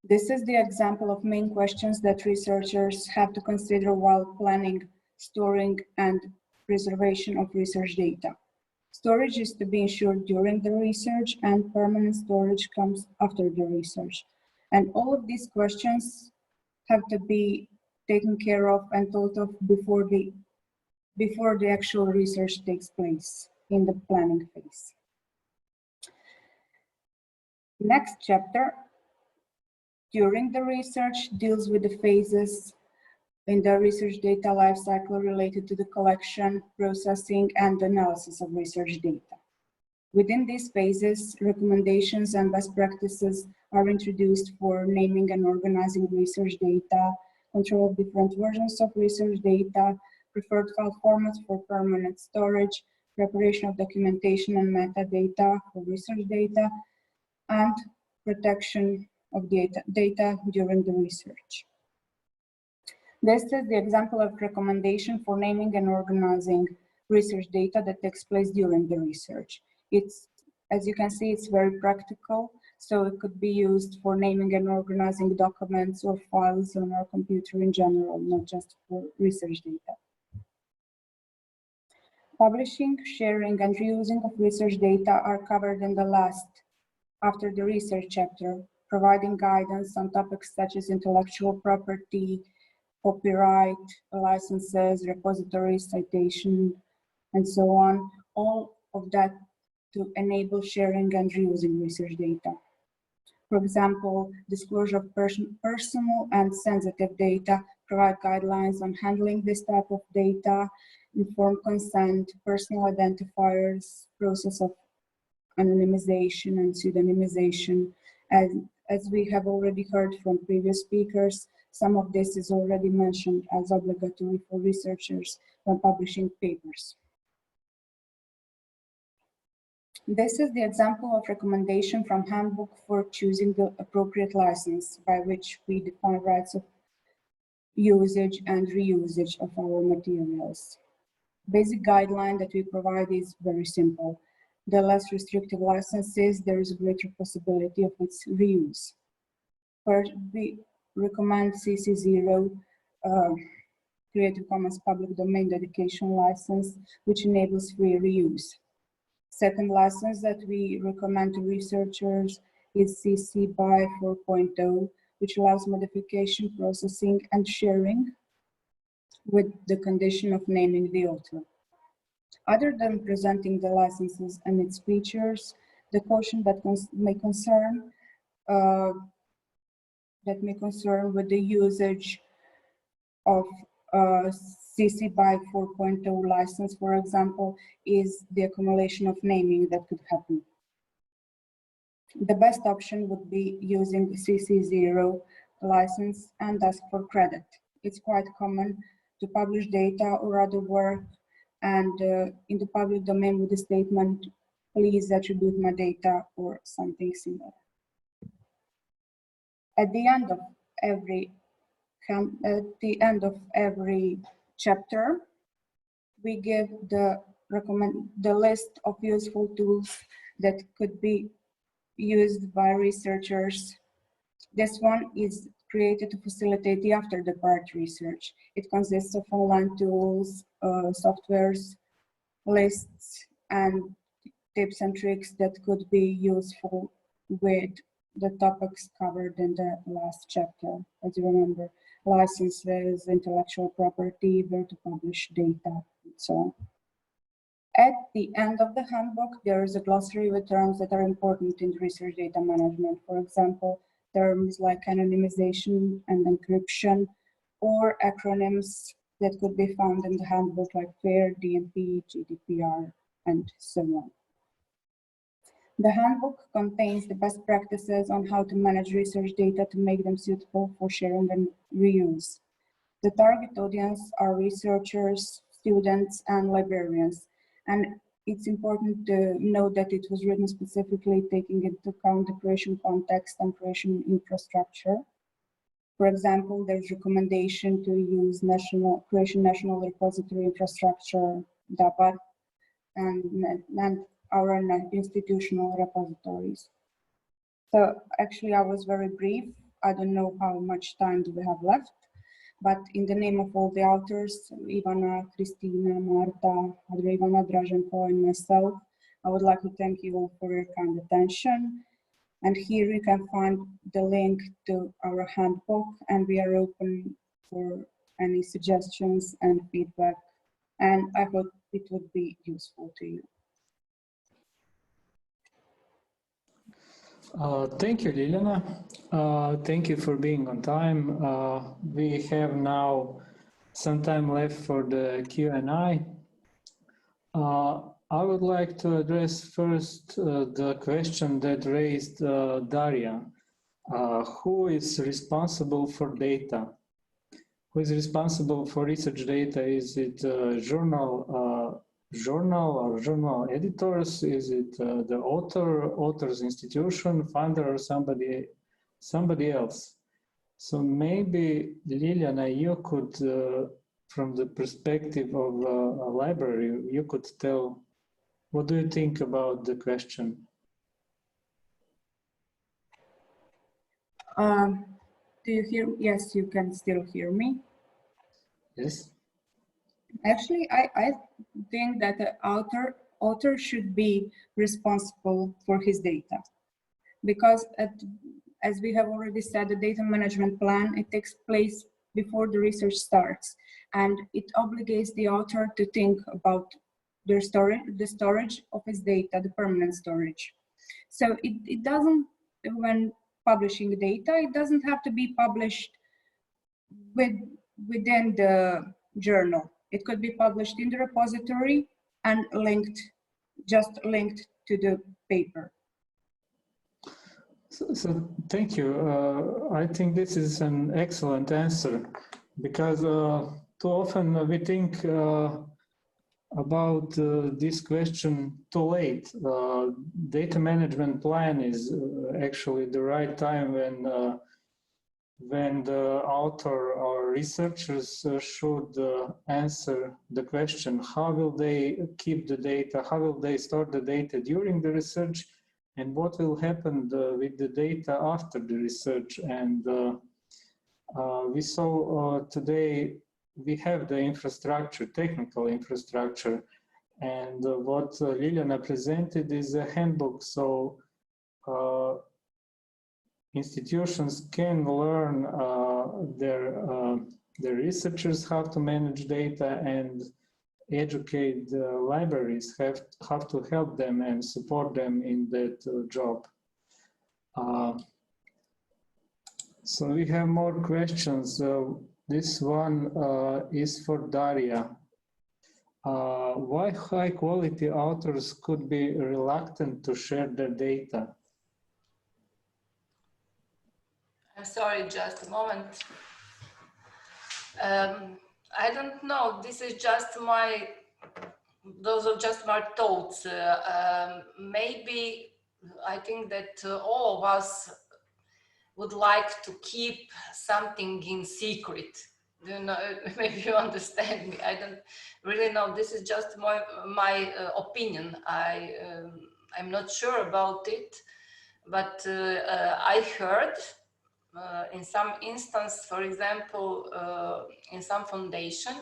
Speaker 5: This is the example of main questions that researchers have to consider while planning, storing, and preservation of research data. Storage is to be ensured during the research, and permanent storage comes after the research. And all of these questions have to be taken care of and thought of before the actual research takes place in the planning phase. Next chapter, during the research, deals with the phases in the research data lifecycle related to the collection, processing, and analysis of research data. Within these phases, recommendations and best practices are introduced for naming and organizing research data, control of different versions of research data, preferred file formats for permanent storage, preparation of documentation and metadata for research data, and protection of data during the research. This is the example of recommendation for naming and organizing research data that takes place during the research. It's, as you can see, it's very practical, so it could be used for naming and organizing documents or files on our computer in general, not just for research data. Publishing, sharing, and reusing of research data are covered in the last, after the research chapter, providing guidance on topics such as intellectual property, copyright, licenses, repositories, citation, and so on, all of that to enable sharing and reusing research data. For example, disclosure of personal and sensitive data, provide guidelines on handling this type of data, informed consent, personal identifiers, process of anonymization and pseudonymization. And as we have already heard from previous speakers, some of this is already mentioned as obligatory for researchers when publishing papers. This is the example of recommendation from handbook for choosing the appropriate license, by which we define rights of usage and reusage of our materials. Basic guideline that we provide is very simple. The less restrictive licenses, there is a greater possibility of its reuse. First, we recommend CC0, Creative Commons Public Domain Dedication License, which enables free reuse. Second license that we recommend to researchers is CC BY 4.0, which allows modification, processing, and sharing with the condition of naming the author. Other than presenting the licenses and its features, the caution that may concern with the usage of CC BY 4.0 license, for example, is the accumulation of naming that could happen. The best option would be using the CC0 license and ask for credit. It's quite common to publish data or other work and in the public domain with the statement, please attribute my data or something similar. At the end of every chapter, we give the list of useful tools that could be used by researchers. This one is created to facilitate the after-the-part research. It consists of online tools, softwares, lists, and tips and tricks that could be useful with the topics covered in the last chapter. As you remember, licenses, intellectual property, where to publish data, and so on. At the end of the handbook, there is a glossary with terms that are important in research data management. For example, terms like anonymization and encryption, or acronyms that could be found in the handbook like FAIR, DMP, GDPR, and so on. The handbook contains the best practices on how to manage research data to make them suitable for sharing and reuse. The target audience are researchers, students, and librarians. And it's important to note that it was written specifically taking into account the Croatian context and Croatian infrastructure. For example, there's recommendation to use Croatian National Repository Infrastructure, DAPAR, and our institutional repositories. So actually I was very brief. I don't know how much time do we have left, but in the name of all the authors, Ivana, Kristina, Marta, Ivana, Draženko, and myself, I would like to thank you all for your kind attention. And here you can find the link to our handbook, and we are open for any suggestions and feedback. And I hope it would be useful to you.
Speaker 1: Thank you, Ljiljana. Thank you for being on time. We have now some time left for the Q&A. I would like to address first the question that raised Daria. Who is responsible for data? Who is responsible for research data? Is it journal or journal editors? Is it the author's institution, funder, or somebody else? So maybe, Ljiljana, you could, from the perspective of a library, you could tell, what do you think about the question?
Speaker 5: Do you hear? Yes, you can still hear me.
Speaker 1: Yes.
Speaker 5: Actually, I think that the author should be responsible for his data, because as we have already said, the data management plan, it takes place before the research starts, and it obligates the author to think about the storage of his data, the permanent storage. So it doesn't, when publishing data, it doesn't have to be published within the journal. It could be published in the repository and just linked to the paper.
Speaker 1: So thank you. I think this is an excellent answer, because too often we think about this question too late. Data management plan is actually the right time when the author or researchers should answer the question, how will they keep the data, how will they store the data during the research, and what will happen with the data after the research. And we saw today we have the infrastructure, technical infrastructure, and what Ljiljana presented is a handbook. So institutions can learn their researchers how to manage data, and educate the libraries have to help them and support them in that job. So we have more questions. This one is for Daria. Why high quality authors could be reluctant to share their data?
Speaker 2: I'm sorry, just a moment. I don't know. This is just those are just my thoughts. Maybe I think that all of us would like to keep something in secret. You know, maybe you understand me. I don't really know. This is just my opinion. I'm not sure about it, but I heard in some instance, for example, in some foundation,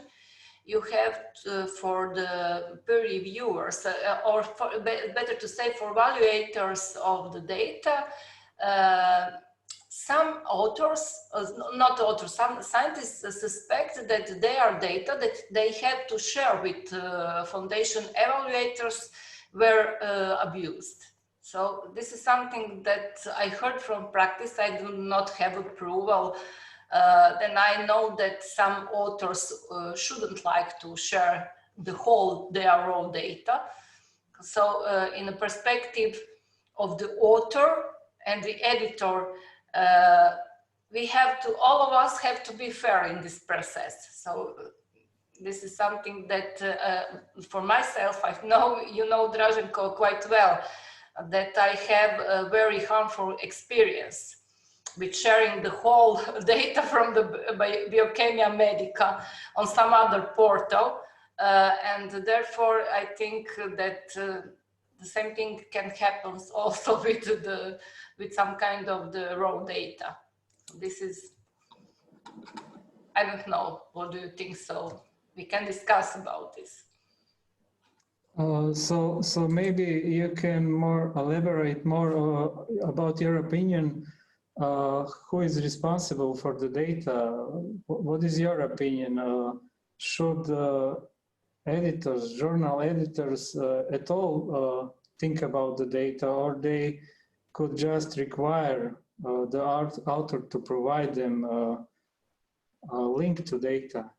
Speaker 2: you have to, for the peer reviewers, or better to say, for evaluators of the data, some authors, not authors, some scientists suspect that their data that they have to share with foundation evaluators were abused. So this is something that I heard from practice. I do not have approval. Then I know that some authors shouldn't like to share their raw data. So in the perspective of the author and the editor, we have to, all of us have to be fair in this process. So this is something that for myself, I know, you know Draženko quite well, that I have a very harmful experience with sharing the whole data from the Biochemia Medica on some other portal. And therefore, I think that the same thing can happen also with some kind of the raw data. This is, I don't know, what do you think? So we can discuss about this.
Speaker 1: So maybe you can elaborate more about your opinion. Who is responsible for the data? What is your opinion? Should editors, journal editors at all think about the data, or they could just require the author to provide them a link to data?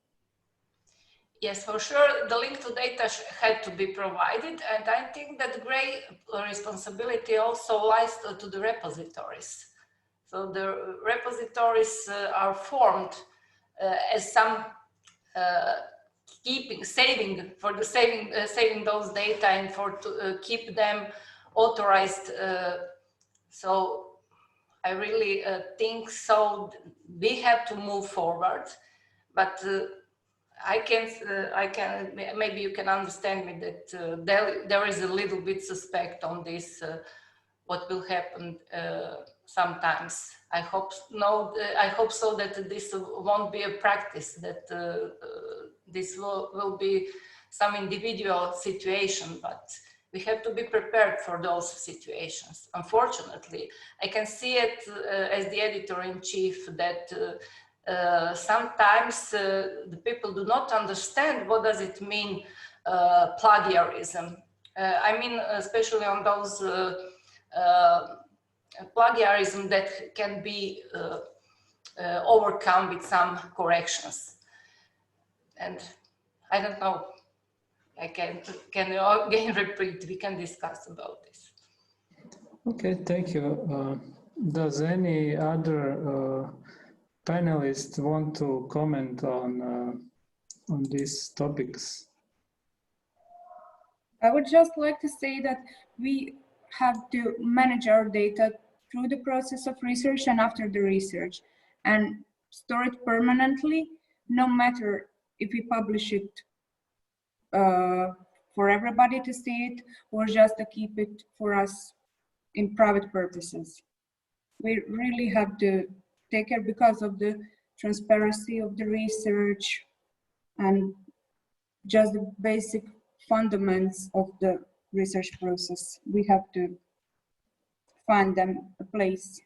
Speaker 2: Yes, for sure, the link to data had to be provided, and I think that great responsibility also lies to the repositories. So the repositories are formed as some saving those data and to keep them authorized. So I really think so. We have to move forward, but I can maybe you can understand me that there is a little bit suspect on this. What will happen sometimes. I hope so that this won't be a practice, that this will be some individual situation, but we have to be prepared for those situations. Unfortunately, I can see it as the editor-in-chief that sometimes the people do not understand what does it mean plagiarism. I mean, especially on those plagiarism that can be overcome with some corrections. And I don't know, I can again repeat, we can discuss about this.
Speaker 1: Okay, thank you. Does any other panelist want to comment on these topics?
Speaker 5: I would just like to say that we have to manage our data through the process of research and after the research, and store it permanently, no matter if we publish it for everybody to see it or just to keep it for us in private purposes. We really have to take care because of the transparency of the research and just the basic fundamentals of the research process. We have to find them a place.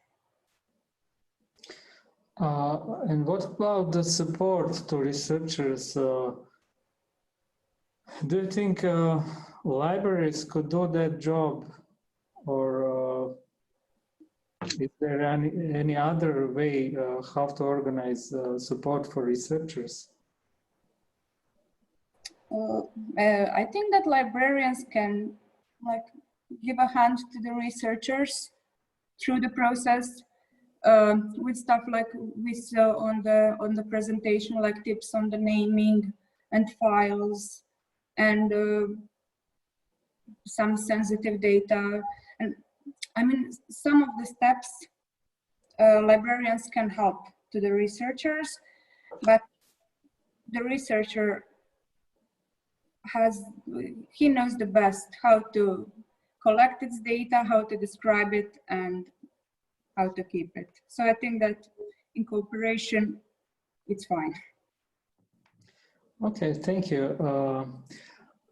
Speaker 1: And what about the support to researchers? Do you think libraries could do that job, or is there any other way how to organize support for researchers?
Speaker 5: I think that librarians can give a hand to the researchers through the process with stuff like we saw on the presentation, like tips on the naming and files and some sensitive data. And I mean, some of the steps librarians can help to the researchers, but the researcher he knows the best how to collect its data, how to describe it, and how to keep it. So I think that in cooperation, it's fine.
Speaker 1: Okay, thank you.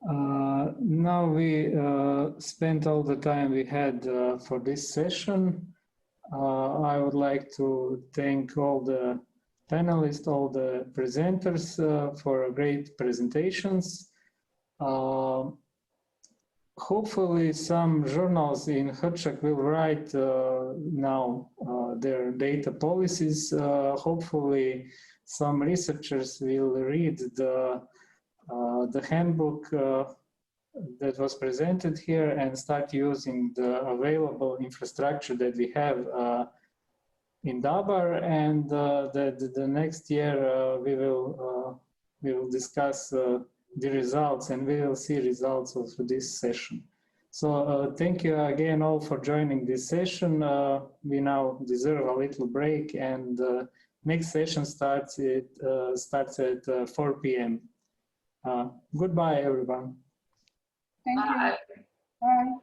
Speaker 1: Now we spent all the time we had for this session. I would like to thank all the panelists, all the presenters for great presentations. Hopefully some journals in Hrčak will write now their data policies. Hopefully some researchers will read the handbook that was presented here and start using the available infrastructure that we have in Dabar, and that the next year we will we will discuss the results, and we will see results of this session. So thank you again all for joining this session. We now deserve a little break, and next session starts at 4 p.m. Goodbye, everyone.
Speaker 5: Thank you.
Speaker 2: Bye.
Speaker 5: Bye.